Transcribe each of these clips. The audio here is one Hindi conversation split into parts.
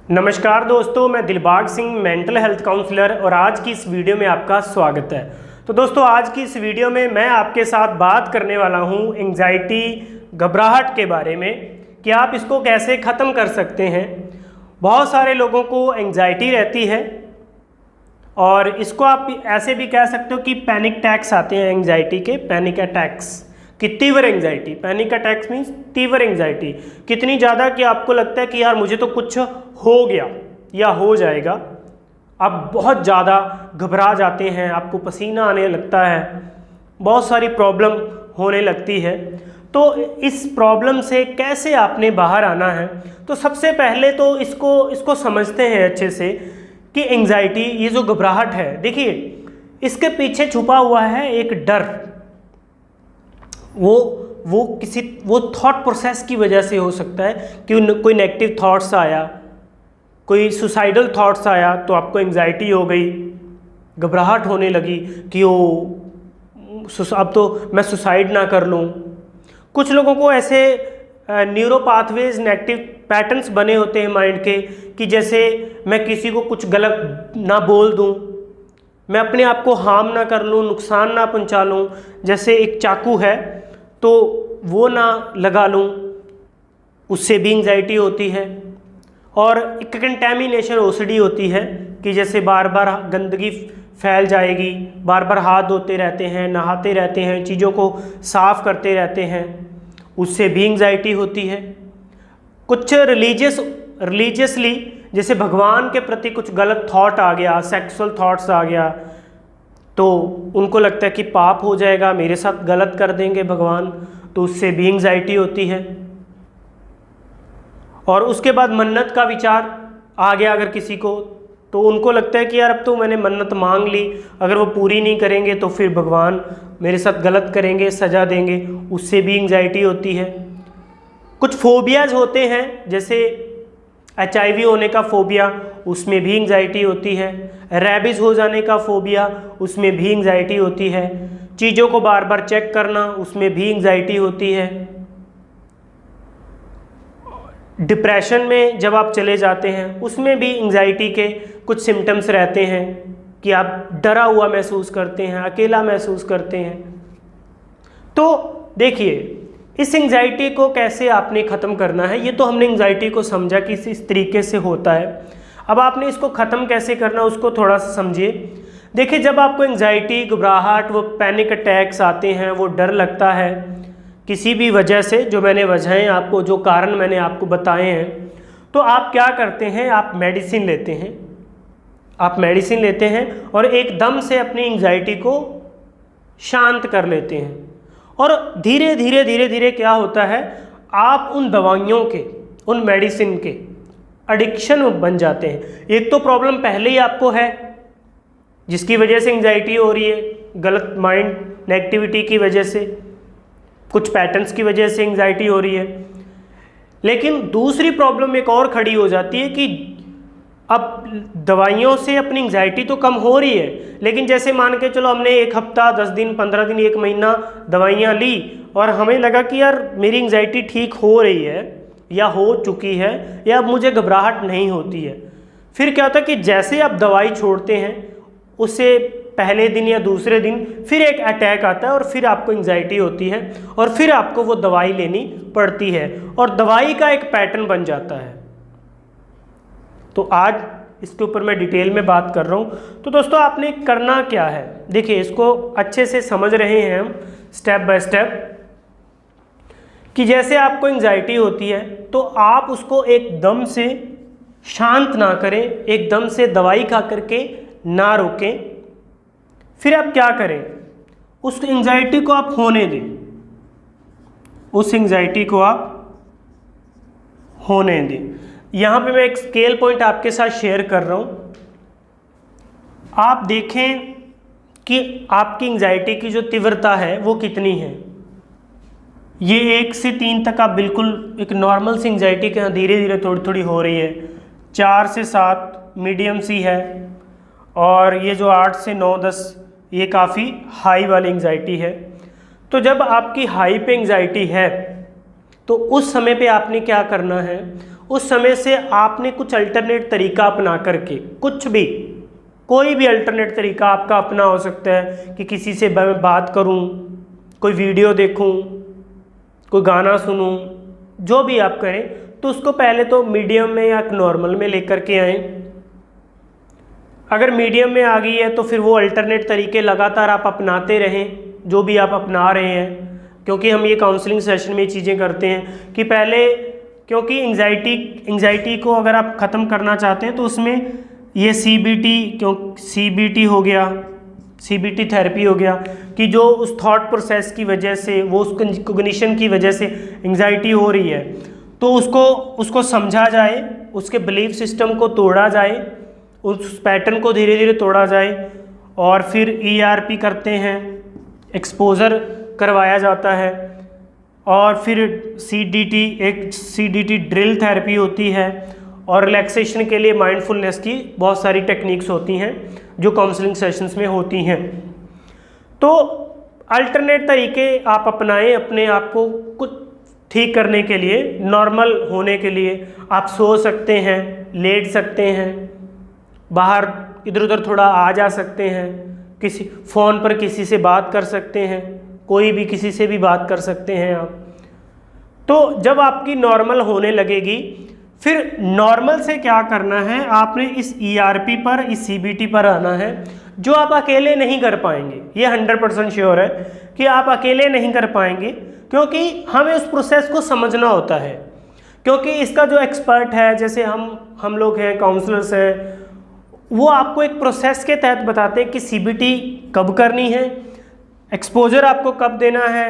नमस्कार दोस्तों, मैं Dilbag Singh mental health counsellor और आज की इस वीडियो में आपका स्वागत है। तो दोस्तों, आज की इस वीडियो में मैं आपके साथ बात करने वाला हूं एंग्जाइटी, घबराहट के बारे में कि आप इसको कैसे ख़त्म कर सकते हैं। बहुत सारे लोगों को एंग्जाइटी रहती है और इसको आप ऐसे भी कह सकते हो कि पैनिक अटैक्स आते हैं एंग्जाइटी के, पैनिक अटैक्स कि तीव्र एंग्जाइटी। पैनिक अटैक्स मीन्स तीव्र एंग्जाइटी, कितनी ज़्यादा कि आपको लगता है कि यार मुझे तो कुछ हो गया या हो जाएगा। आप बहुत ज़्यादा घबरा जाते हैं, आपको पसीना आने लगता है, बहुत सारी प्रॉब्लम होने लगती है। तो इस प्रॉब्लम से कैसे आपने बाहर आना है, तो सबसे पहले तो इसको समझते हैं अच्छे से कि एंग्जाइटी, ये जो घबराहट है, देखिए इसके पीछे छुपा हुआ है एक डर। वो थॉट प्रोसेस की वजह से हो सकता है कि कोई नेगेटिव थॉट्स आया, कोई सुसाइडल थॉट्स आया तो आपको एंग्जाइटी हो गई, घबराहट होने लगी कि अब तो मैं सुसाइड ना कर लूँ। कुछ लोगों को ऐसे न्यूरो पाथवेज, नेगेटिव पैटर्न्स बने होते हैं माइंड के कि जैसे मैं किसी को कुछ गलत ना बोल दूँ, मैं अपने आप को हार्म ना कर लूँ, नुकसान ना पहुँचा लूँ। जैसे एक चाकू है तो वो ना लगा लूँ, उससे भी एंग्जाइटी होती है। और एक कंटेमिनेशन ओसीडी होती है कि जैसे बार बार गंदगी फैल जाएगी, बार बार हाथ धोते रहते हैं, नहाते रहते हैं, चीज़ों को साफ़ करते रहते हैं, उससे भी एंग्जाइटी होती है। कुछ रिलीजियसली जैसे भगवान के प्रति कुछ गलत थॉट आ गया, सेक्सुअल थॉट्स आ गया, तो उनको लगता है कि पाप हो जाएगा, मेरे साथ गलत कर देंगे भगवान, तो उससे भी एंग्जाइटी होती है। और उसके बाद मन्नत का विचार आ गया अगर किसी को, तो उनको लगता है कि यार अब तो मैंने मन्नत मांग ली, अगर वो पूरी नहीं करेंगे तो फिर भगवान मेरे साथ गलत करेंगे, सज़ा देंगे, उससे भी एंग्जाइटी होती है। कुछ फोबियाज होते हैं, जैसे HIV होने का फोबिया, उसमें भी एंग्जाइटी होती है। रैबिज हो जाने का फोबिया, उसमें भी एंग्जाइटी होती है। चीज़ों को बार बार चेक करना, उसमें भी एंग्जाइटी होती है। डिप्रेशन में जब आप चले जाते हैं, उसमें भी एंग्जाइटी के कुछ सिम्टम्स रहते हैं कि आप डरा हुआ महसूस करते हैं, अकेला महसूस करते हैं। तो देखिए, इस एंग्जाइटी को कैसे आपने ख़त्म करना है, ये तो हमने एंग्जाइटी को समझा कि इस तरीके से होता है। अब आपने इसको ख़त्म कैसे करना, उसको थोड़ा सा समझिए। देखिए, जब आपको एंग्जाइटी, घबराहट, वो पैनिक अटैक्स आते हैं, वो डर लगता है किसी भी वजह से, जो मैंने वजहें आपको, जो कारण मैंने आपको बताए हैं, तो आप क्या करते हैं, आप मेडिसिन लेते हैं। आप मेडिसिन लेते हैं और एकदम से अपनी एंग्जाइटी को शांत कर लेते हैं। और धीरे धीरे धीरे धीरे क्या होता है, आप उन दवाइयों के, उन मेडिसिन के एडिक्शन बन जाते हैं। एक तो प्रॉब्लम पहले ही आपको है जिसकी वजह से एंग्जाइटी हो रही है, गलत माइंड नेगेटिविटी की वजह से, कुछ पैटर्न्स की वजह से एंग्जाइटी हो रही है। लेकिन दूसरी प्रॉब्लम एक और खड़ी हो जाती है कि अब दवाइयों से अपनी एंग्जाइटी तो कम हो रही है, लेकिन जैसे मान के चलो हमने 1 हफ्ता, 10 दिन, 15 दिन, 1 महीना दवाइयाँ ली और हमें लगा कि यार मेरी एंग्जाइटी ठीक हो रही है या हो चुकी है या अब मुझे घबराहट नहीं होती है। फिर क्या होता है कि जैसे आप दवाई छोड़ते हैं, उससे पहले दिन या दूसरे दिन फिर एक अटैक आता है और फिर आपको एंग्जाइटी होती है और फिर आपको वो दवाई लेनी पड़ती है और दवाई का एक पैटर्न बन जाता है। तो आज इसके ऊपर मैं डिटेल में बात कर रहा हूँ। तो दोस्तों, आपने करना क्या है, देखिए इसको अच्छे से समझ रहे हैं हम स्टेप बाय स्टेप कि जैसे आपको एंग्जाइटी होती है तो आप उसको एकदम से शांत ना करें, एकदम से दवाई खा करके ना रोकें। फिर आप क्या करें, उस एंग्जाइटी को आप होने दें, उस एंग्जाइटी को आप होने दें। यहाँ पे मैं एक स्केल पॉइंट आपके साथ शेयर कर रहा हूँ। आप देखें कि आपकी एंग्जाइटी की जो तीव्रता है वो कितनी है। ये 1 से 3 तक आप बिल्कुल एक नॉर्मल सी एंग्जाइटी के यहाँ धीरे धीरे थोड़ी थोड़ी हो रही है। 4 से 7 मीडियम सी है और ये जो 8 से 9, 10 ये काफ़ी हाई वाली एंग्जाइटी है। तो जब आपकी हाई पे एंग्जाइटी है तो उस समय पे आपने क्या करना है, उस समय से आपने कुछ अल्टरनेट तरीका अपना करके, कुछ भी, कोई भी अल्टरनेट तरीका आपका अपना हो सकता है कि किसी से मैं बात करूं, कोई वीडियो देखूं, कोई गाना सुनूं, जो भी आप करें, तो उसको पहले तो मीडियम में या नॉर्मल में लेकर के आएँ। अगर मीडियम में आ गई है तो फिर वो अल्टरनेट तरीके लगातार आप अपनाते रहें जो भी आप अपना रहे हैं, क्योंकि हम ये काउंसलिंग सेशन में चीज़ें करते हैं कि पहले, क्योंकि एंग्जाइटी को अगर आप ख़त्म करना चाहते हैं तो उसमें ये CBT हो गया, CBT थेरेपी हो गया कि जो उस थॉट प्रोसेस की वजह से, वो उस कॉग्निशन की वजह से एंग्जाइटी हो रही है, तो उसको समझा जाए, उसके बिलीफ सिस्टम को तोड़ा जाए, उस पैटर्न को धीरे धीरे तोड़ा जाए, और फिर ERP करते हैं, एक्सपोजर करवाया जाता है, और फिर CDT ड्रिल थेरेपी होती है, और रिलैक्सेशन के लिए माइंडफुलनेस की बहुत सारी टेक्निक्स होती हैं जो काउंसलिंग सेशंस में होती हैं। तो अल्टरनेट तरीके आप अपनाएं अपने आप को कुछ ठीक करने के लिए, नॉर्मल होने के लिए। आप सो सकते हैं, लेट सकते हैं, बाहर इधर उधर थोड़ा आ जा सकते हैं, किसी फ़ोन पर किसी से बात कर सकते हैं, कोई भी किसी से भी बात कर सकते हैं आप। तो जब आपकी नॉर्मल होने लगेगी, फिर नॉर्मल से क्या करना है, आपने इस ERP पर, इस CBT पर आना है, जो आप अकेले नहीं कर पाएंगे। ये 100% श्योर है कि आप अकेले नहीं कर पाएंगे, क्योंकि हमें उस प्रोसेस को समझना होता है। क्योंकि इसका जो एक्सपर्ट है, जैसे हम लोग हैं, काउंसलर्स हैं, वो आपको एक प्रोसेस के तहत बताते हैं कि CBT कब करनी है, एक्सपोजर आपको कब देना है,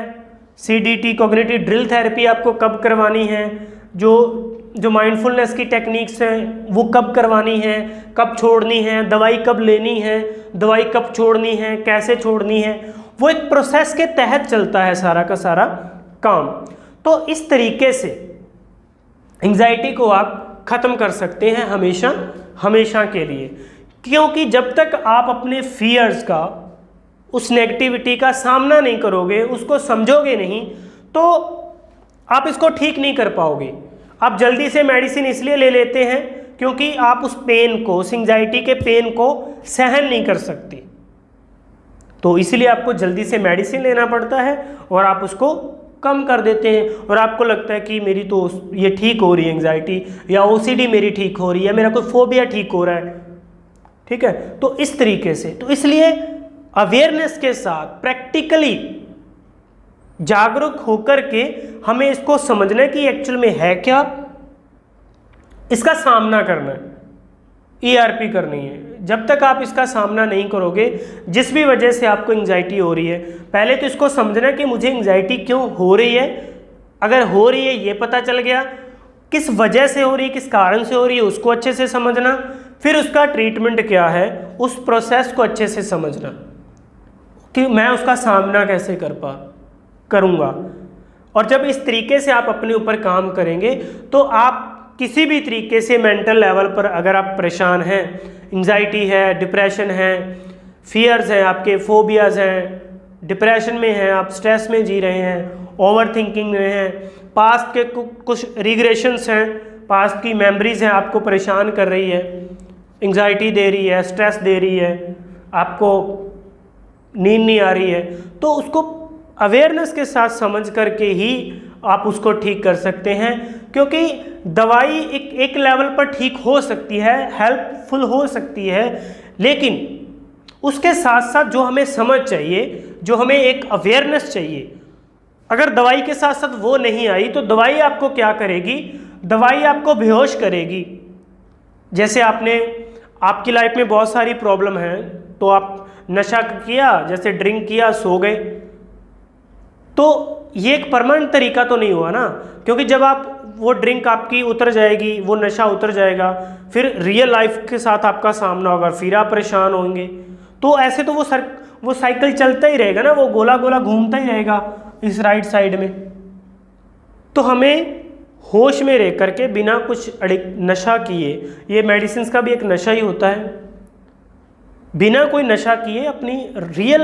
CDT कॉग्निटिव ड्रिल थेरेपी आपको कब करवानी है, जो माइंडफुलनेस की टेक्निक्स हैं वो कब करवानी है, कब छोड़नी है, दवाई कब लेनी है, दवाई कब छोड़नी है, कैसे छोड़नी है, वो एक प्रोसेस के तहत चलता है सारा का सारा काम। तो इस तरीके से एंग्जाइटी को आप ख़त्म कर सकते हैं हमेशा के लिए। क्योंकि जब तक आप अपने फियर्स का, उस नेगेटिविटी का सामना नहीं करोगे, उसको समझोगे नहीं, तो आप इसको ठीक नहीं कर पाओगे। आप जल्दी से मेडिसिन इसलिए ले लेते हैं क्योंकि आप उस पेन को, उस एंग्जाइटी के पेन को सहन नहीं कर सकते, तो इसलिए आपको जल्दी से मेडिसिन लेना पड़ता है और आप उसको कम कर देते हैं। और आपको लगता है कि मेरी तो ये ठीक हो रही है एंग्जाइटी, या OCD मेरी ठीक हो रही है, मेरा कोई फोबिया ठीक हो रहा है, ठीक है। तो इस तरीके से, तो इसलिए अवेयरनेस के साथ प्रैक्टिकली जागरूक होकर के हमें इसको समझना है कि एक्चुअल में है क्या, इसका सामना करना है, ERP करनी है। जब तक आप इसका सामना नहीं करोगे, जिस भी वजह से आपको एंग्जाइटी हो रही है, पहले तो इसको समझना कि मुझे एंग्जाइटी क्यों हो रही है। अगर हो रही है ये पता चल गया, किस वजह से हो रही है, किस कारण से हो रही है, उसको अच्छे से समझना, फिर उसका ट्रीटमेंट क्या है, उस प्रोसेस को अच्छे से समझना कि मैं उसका सामना कैसे करूँगा। और जब इस तरीके से आप अपने ऊपर काम करेंगे, तो आप किसी भी तरीके से मेंटल लेवल पर अगर आप परेशान हैं, एंग्जाइटी है, डिप्रेशन है, फियर्स हैं, आपके फोबियाज़ हैं, डिप्रेशन में हैं, आप स्ट्रेस में जी रहे हैं, ओवर थिंकिंग में हैं, पास्ट के कुछ रिग्रेशंस हैं, पास्ट की मेमोरीज हैं, आपको परेशान कर रही है, एंग्जाइटी दे रही है, स्ट्रेस दे रही है, आपको नींद नहीं आ रही है, तो उसको अवेयरनेस के साथ समझ करके ही आप उसको ठीक कर सकते हैं। क्योंकि दवाई एक लेवल पर ठीक हो सकती है, हेल्पफुल हो सकती है, लेकिन उसके साथ साथ जो हमें समझ चाहिए, जो हमें एक अवेयरनेस चाहिए, अगर दवाई के साथ साथ वो नहीं आई तो दवाई आपको क्या करेगी, दवाई आपको बेहोश करेगी। जैसे आपकी लाइफ में बहुत सारी प्रॉब्लम है, तो आप नशा किया, जैसे ड्रिंक किया, सो गए, तो ये एक परमानेंट तरीका तो नहीं हुआ ना। क्योंकि जब आप वो ड्रिंक आपकी उतर जाएगी, वो नशा उतर जाएगा, फिर रियल लाइफ के साथ आपका सामना होगा, फिर आप परेशान होंगे, तो ऐसे तो वो साइकिल चलता ही रहेगा ना, वो गोला गोला घूमता ही रहेगा इस राइट साइड में। तो हमें होश में रह करके बिना कुछ नशा किए, ये मेडिसिन का भी एक नशा ही होता है, बिना कोई नशा किए अपनी रियल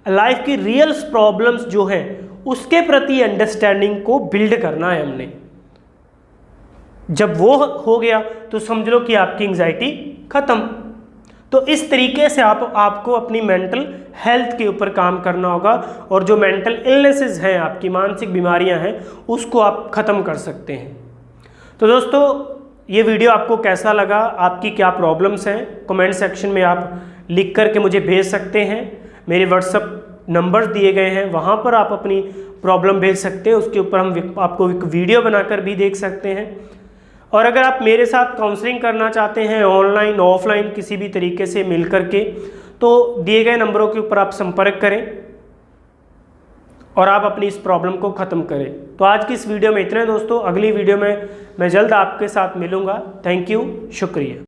लाइफ की रियल प्रॉब्लम्स जो हैं उसके प्रति अंडरस्टैंडिंग को बिल्ड करना है हमने। जब वो हो गया तो समझ लो कि आपकी एंग्जाइटी ख़त्म। तो इस तरीके से आपको अपनी मेंटल हेल्थ के ऊपर काम करना होगा और जो मेंटल इलनेसेस हैं, आपकी मानसिक बीमारियां हैं, उसको आप ख़त्म कर सकते हैं। तो दोस्तों ये वीडियो आपको कैसा लगा, आपकी क्या प्रॉब्लम्स हैं, कमेंट सेक्शन में आप लिख करके मुझे भेज सकते हैं। मेरे व्हाट्सएप नंबर दिए गए हैं, वहाँ पर आप अपनी प्रॉब्लम भेज सकते हैं। उसके ऊपर हम आपको एक वीडियो बनाकर भी देख सकते हैं। और अगर आप मेरे साथ काउंसलिंग करना चाहते हैं ऑनलाइन ऑफलाइन किसी भी तरीके से मिल करके, तो दिए गए नंबरों के ऊपर आप संपर्क करें और आप अपनी इस प्रॉब्लम को ख़त्म करें। तो आज की इस वीडियो में इतना है दोस्तों। अगली वीडियो में मैं जल्द आपके साथ मिलूँगा। थैंक यू, शुक्रिया।